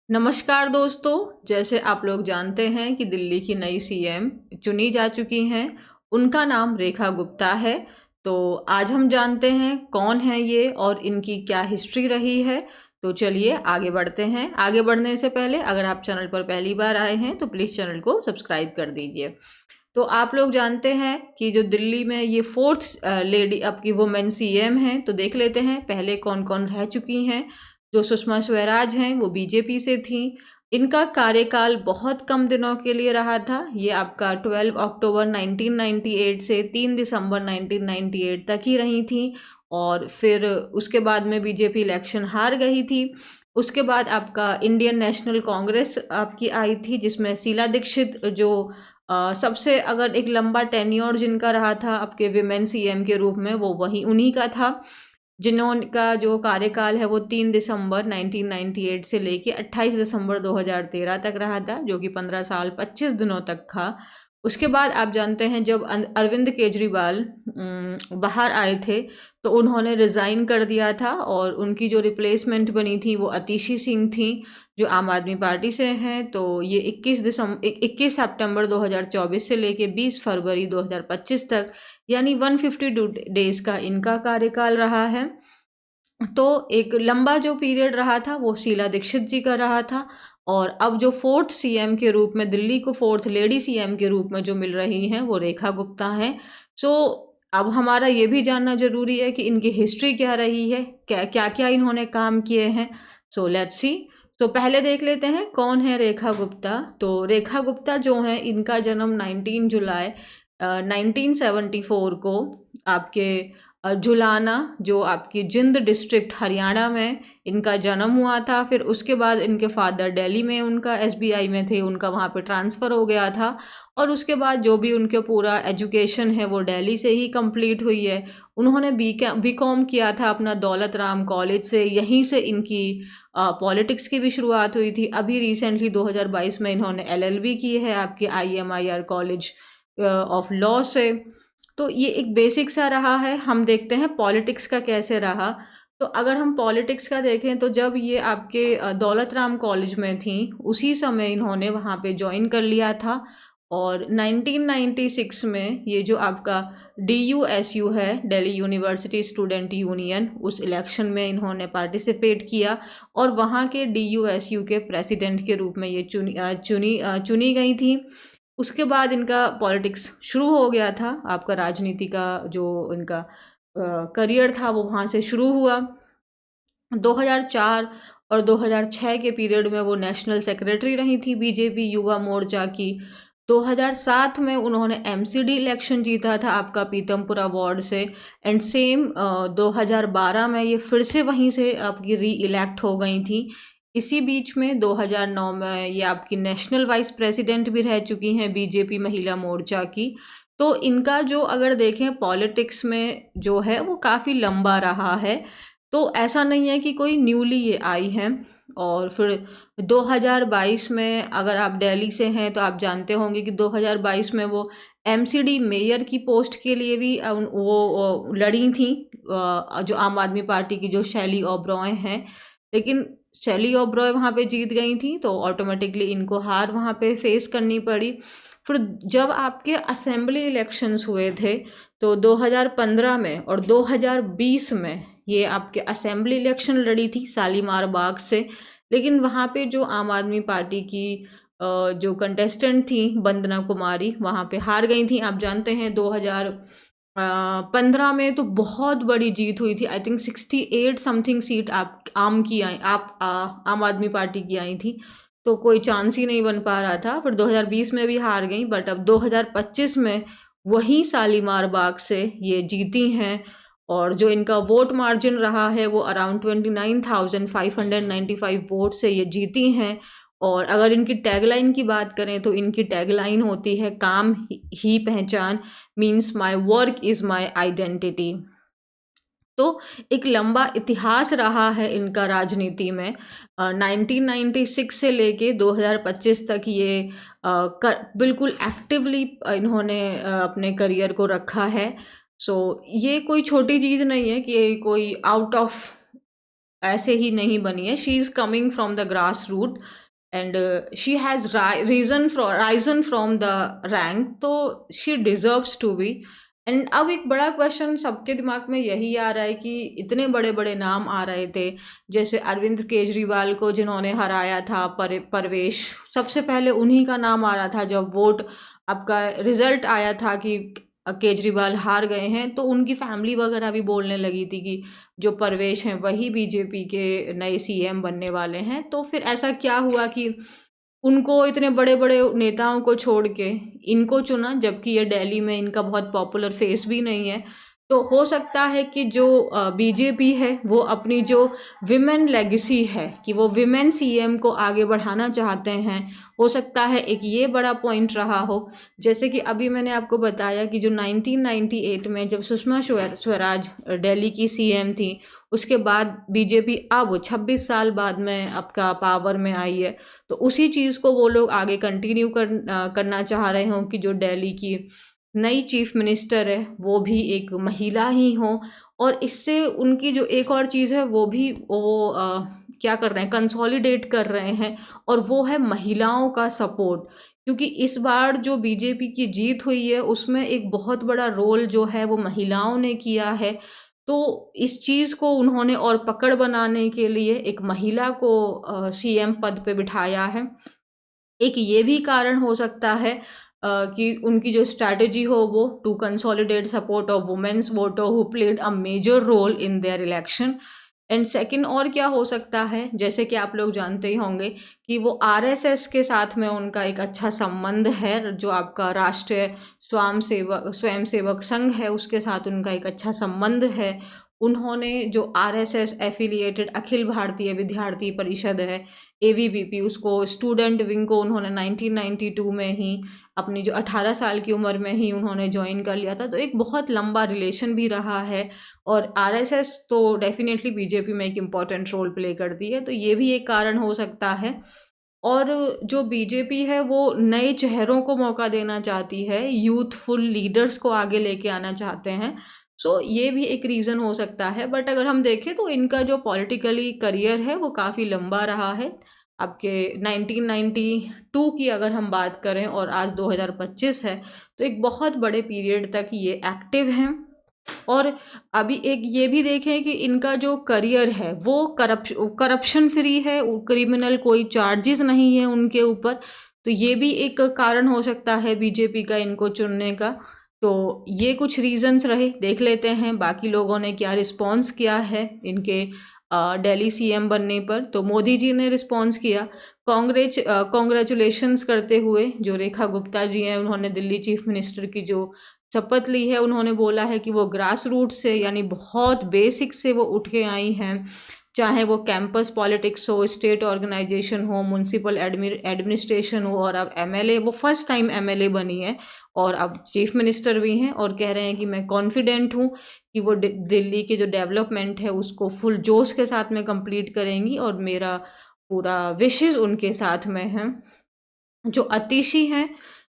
नमस्कार दोस्तों। जैसे आप लोग जानते हैं कि दिल्ली की नई सीएम चुनी जा चुकी हैं। उनका नाम रेखा गुप्ता है। तो आज हम जानते हैं कौन है ये और इनकी क्या हिस्ट्री रही है। तो चलिए आगे बढ़ते हैं। आगे बढ़ने से पहले अगर आप चैनल पर पहली बार आए हैं तो प्लीज़ चैनल को सब्सक्राइब कर दीजिए। तो आप लोग जानते हैं कि जो दिल्ली में ये फोर्थ लेडी अब की वुमेन सीएम हैं। तो देख लेते हैं पहले कौन कौन रह चुकी हैं। जो सुषमा स्वराज हैं वो बीजेपी से थी। इनका कार्यकाल बहुत कम दिनों के लिए रहा था। ये आपका 12 अक्टूबर 1998 से 3 दिसंबर 1998 तक ही रही थी। और फिर उसके बाद में बीजेपी इलेक्शन हार गई थी। उसके बाद आपका इंडियन नेशनल कांग्रेस आपकी आई थी, जिसमें शीला दीक्षित जो सबसे अगर एक लंबा टेन्योर जिनका रहा था आपके विमेन सीएम के रूप में, वो वही उन्हीं का था। जिन्होंने जो कार्यकाल है वो 3 दिसंबर 1998 से लेके 28 दिसंबर 2013 तक रहा था, जो कि 15 साल 25 दिनों तक था। उसके बाद आप जानते हैं जब अरविंद केजरीवाल बाहर आए थे तो उन्होंने रिज़ाइन कर दिया था और उनकी जो रिप्लेसमेंट बनी थी वो अतिशी सिंह थी, जो आम आदमी पार्टी से हैं। तो ये 21 सितंबर 2024 से लेके 20 फरवरी 2025 तक, यानी 152 डेज का इनका कार्यकाल रहा है। तो एक लंबा जो पीरियड रहा था वो शीला दीक्षित जी का रहा था। और अब जो फोर्थ सीएम के रूप में, दिल्ली को फोर्थ लेडी सीएम के रूप में जो मिल रही हैं वो रेखा गुप्ता हैं। सो अब हमारा ये भी जानना जरूरी है कि इनकी हिस्ट्री क्या रही है, क्या क्या क्या इन्होंने काम किए हैं। So let's see. तो पहले देख लेते हैं कौन है रेखा गुप्ता। तो रेखा गुप्ता जो है, इनका जन्म 19 जुलाई 1974 को आपके जुलाना, जो आपकी जिंद डिस्ट्रिक्ट हरियाणा में इनका जन्म हुआ था। फिर उसके बाद इनके फादर दिल्ली में उनका एसबीआई में थे, उनका वहाँ पे ट्रांसफ़र हो गया था। और उसके बाद जो भी उनके पूरा एजुकेशन है वो दिल्ली से ही कंप्लीट हुई है। उन्होंने बीकॉम किया था अपना दौलत राम कॉलेज से। यहीं से इनकी पॉलिटिक्स की भी शुरुआत हुई थी। अभी रिसेंटली 2022 में इन्होंने एलएलबी की है आपके आईएमआईआर कॉलेज ऑफ लॉ से। तो ये एक बेसिक सा रहा है। हम देखते हैं पॉलिटिक्स का कैसे रहा। तो अगर हम पॉलिटिक्स का देखें तो जब ये आपके दौलत राम कॉलेज में थी, उसी समय इन्होंने वहाँ पे ज्वाइन कर लिया था। और 1996 में ये जो आपका DUSU है, दिल्ली यूनिवर्सिटी स्टूडेंट यूनियन, उस इलेक्शन में इन्होंने पार्टिसिपेट किया और वहाँ के DUSU के प्रेसिडेंट के रूप में ये चुनी गई थी। उसके बाद इनका पॉलिटिक्स शुरू हो गया था। आपका राजनीति का जो इनका करियर था वो वहाँ से शुरू हुआ। 2004 और 2006 के पीरियड में वो नेशनल सेक्रेटरी रही थी बीजेपी युवा मोर्चा की। 2007 में उन्होंने एमसीडी इलेक्शन जीता था आपका पीतमपुरा वार्ड से। एंड सेम 2012 में ये फिर से वहीं से आपकी री इलेक्ट हो गई थी। इसी बीच में 2009 में ये आपकी नेशनल वाइस प्रेसिडेंट भी रह चुकी हैं बीजेपी महिला मोर्चा की। तो इनका जो अगर देखें पॉलिटिक्स में जो है वो काफ़ी लंबा रहा है। तो ऐसा नहीं है कि कोई न्यूली ये आई हैं। और फिर 2022 में अगर आप दिल्ली से हैं तो आप जानते होंगे कि 2022 में वो एमसीडी मेयर की पोस्ट के लिए भी वो लड़ी थी, जो आम आदमी पार्टी की जो शैली ओबरॉय हैं। लेकिन शैली ओबरॉय वहाँ पे जीत गई थी तो ऑटोमेटिकली इनको हार वहाँ पे फेस करनी पड़ी। फिर जब आपके असेंबली इलेक्शंस हुए थे तो 2015 में और 2020 में ये आपके असेंबली इलेक्शन लड़ी थी शालीमार बाग से। लेकिन वहाँ पे जो आम आदमी पार्टी की जो कंटेस्टेंट थी वंदना कुमारी, वहाँ पे हार गई थी। आप जानते हैं 2015 में तो बहुत बड़ी जीत हुई थी। आई थिंक 68 समथिंग सीट आप आम आदमी पार्टी की आई थी। तो कोई चांस ही नहीं बन पा रहा था। फिर 2020 में भी हार गई, बट अब 2025 में वही शालीमार बाग से ये जीती हैं। और जो इनका वोट मार्जिन रहा है वो अराउंड 29,595 वोट से ये जीती हैं। और अगर इनकी टैगलाइन की बात करें तो इनकी टैगलाइन होती है काम ही पहचान, means my work is my identity. तो एक लंबा इतिहास रहा है इनका राजनीति में। 1996 से लेके 2025 तक ये बिल्कुल एक्टिवली इन्होंने अपने करियर को रखा है। सो ये कोई छोटी चीज़ नहीं है कि ये कोई आउट ऑफ ऐसे ही नहीं बनी है, she is coming from the grass root and she has risen from the rank, तो she deserves to be. And अब एक बड़ा क्वेश्चन सबके दिमाग में यही आ रहा है कि इतने बड़े बड़े नाम आ रहे थे, जैसे अरविंद केजरीवाल को जिन्होंने हराया था, परवेश, सबसे पहले उन्हीं का नाम आ रहा था। जब वोट आपका रिजल्ट आया था कि केजरीवाल हार गए हैं, तो उनकी फैमिली वगैरह भी बोलने लगी थी कि जो परवेश हैं वही बीजेपी के नए सीएम बनने वाले हैं। तो फिर ऐसा क्या हुआ कि उनको, इतने बड़े बड़े नेताओं को छोड़ के इनको चुना, जबकि ये दिल्ली में इनका बहुत पॉपुलर फेस भी नहीं है। तो हो सकता है कि जो बीजेपी है वो अपनी जो विमेन लेगेसी है कि वो विमेन सीएम को आगे बढ़ाना चाहते हैं, हो सकता है एक ये बड़ा पॉइंट रहा हो। जैसे कि अभी मैंने आपको बताया कि जो 1998 में जब सुषमा स्वराज दिल्ली की सीएम थी, उसके बाद बीजेपी अब 26 साल बाद में आपका पावर में आई है, तो उसी चीज़ को वो लोग आगे कंटिन्यू करना चाह रहे हों कि जो दिल्ली की नई चीफ मिनिस्टर है वो भी एक महिला ही हो। और इससे उनकी जो एक और चीज़ है वो भी वो क्या कर रहे हैं, कंसोलिडेट कर रहे हैं, और वो है महिलाओं का सपोर्ट। क्योंकि इस बार जो बीजेपी की जीत हुई है उसमें एक बहुत बड़ा रोल जो है वो महिलाओं ने किया है। तो इस चीज़ को उन्होंने और पकड़ बनाने के लिए एक महिला को सीएम पद पे बिठाया है। एक ये भी कारण हो सकता है कि उनकी जो स्ट्रैटेजी हो वो to consolidate support of women's voter who played a major role in their election. And second और क्या हो सकता है, जैसे कि आप लोग जानते ही होंगे कि वो आरएसएस के साथ में उनका एक अच्छा संबंध है, जो आपका राष्ट्रीय स्वयंसेवक संघ है उसके साथ उनका एक अच्छा संबंध है। उन्होंने जो आरएसएस एफिलिएटेड अखिल भारतीय विद्यार्थी परिषद है, एवीवीपी, उसको स्टूडेंट विंग को उन्होंने 1992 में ही अपनी जो 18 साल की उम्र में ही उन्होंने ज्वाइन कर लिया था। तो एक बहुत लंबा रिलेशन भी रहा है, और आरएसएस तो डेफिनेटली बीजेपी में एक इम्पॉर्टेंट रोल प्ले करती है, तो ये भी एक कारण हो सकता है। और जो बीजेपी है वो नए चेहरों को मौका देना चाहती है, यूथफुल लीडर्स को आगे लेके आना चाहते हैं। सो ये भी एक रीज़न हो सकता है। बट अगर हम देखें तो इनका जो पॉलिटिकली करियर है वो काफ़ी लंबा रहा है। आपके 1992 की अगर हम बात करें और आज 2025 है, तो एक बहुत बड़े पीरियड तक ये एक्टिव हैं। और अभी एक ये भी देखें कि इनका जो करियर है वो करप्शन फ्री है, क्रिमिनल कोई चार्जेस नहीं है उनके ऊपर। तो ये भी एक कारण हो सकता है बीजेपी का इनको चुनने का। तो ये कुछ रीजंस रहे। देख लेते हैं बाकी लोगों ने क्या रिस्पॉन्स किया है इनके दिल्ली सीएम बनने पर। तो मोदी जी ने रिस्पॉन्स किया, कॉन्ग्रेचुलेशंस करते हुए। जो रेखा गुप्ता जी हैं उन्होंने दिल्ली चीफ मिनिस्टर की जो शपथ ली है, उन्होंने बोला है कि वो ग्रास रूट से, यानी बहुत बेसिक से वो उठ के आई हैं। चाहे वो कैंपस पॉलिटिक्स हो, स्टेट ऑर्गेनाइजेशन हो, म्यूनसिपल एडमिनिस्ट्रेशन हो, और अब एमएलए, वो फर्स्ट टाइम एमएलए बनी है और अब चीफ मिनिस्टर भी हैं, और कह रहे हैं कि मैं कॉन्फिडेंट हूँ कि वो दिल्ली की जो डेवलपमेंट है उसको फुल जोश के साथ में कंप्लीट करेंगी, और मेरा पूरा विशेष उनके साथ में है। जो अतिशी हैं,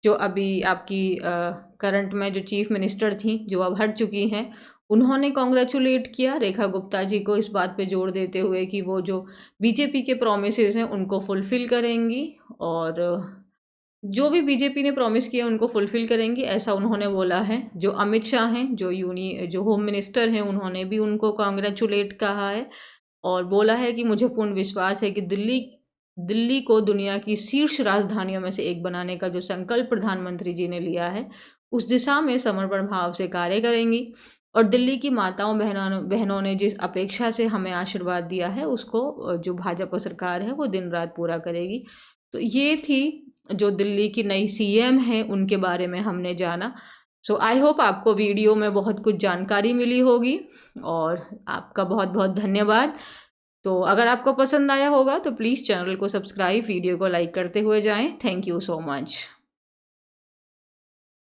जो अभी आपकी करंट में जो चीफ मिनिस्टर थी, जो अब हट चुकी हैं, उन्होंने कॉन्ग्रेचुलेट किया रेखा गुप्ता जी को, इस बात पे जोर देते हुए कि वो जो बीजेपी के प्रोमिसेस हैं उनको फुलफ़िल करेंगी, और जो भी बीजेपी ने प्रॉमिस किया उनको फुलफ़िल करेंगी, ऐसा उन्होंने बोला है। जो अमित शाह हैं, जो होम मिनिस्टर हैं, उन्होंने भी उनको कॉन्ग्रेचुलेट कहा है, और बोला है कि मुझे पूर्ण विश्वास है कि दिल्ली को दुनिया की शीर्ष राजधानियों में से एक बनाने का जो संकल्प प्रधानमंत्री जी ने लिया है, उस दिशा में समर्पण भाव से कार्य करेंगी, और दिल्ली की माताओं बहनों ने जिस अपेक्षा से हमें आशीर्वाद दिया है उसको जो भाजपा सरकार है वो दिन रात पूरा करेगी। तो ये थी जो दिल्ली की नई सीएम है उनके बारे में हमने जाना। सो आई होप आपको वीडियो में बहुत कुछ जानकारी मिली होगी, और आपका बहुत बहुत धन्यवाद। तो अगर आपको पसंद आया होगा तो प्लीज़ चैनल को सब्सक्राइब, वीडियो को लाइक करते हुए जाएं। Thank you so much.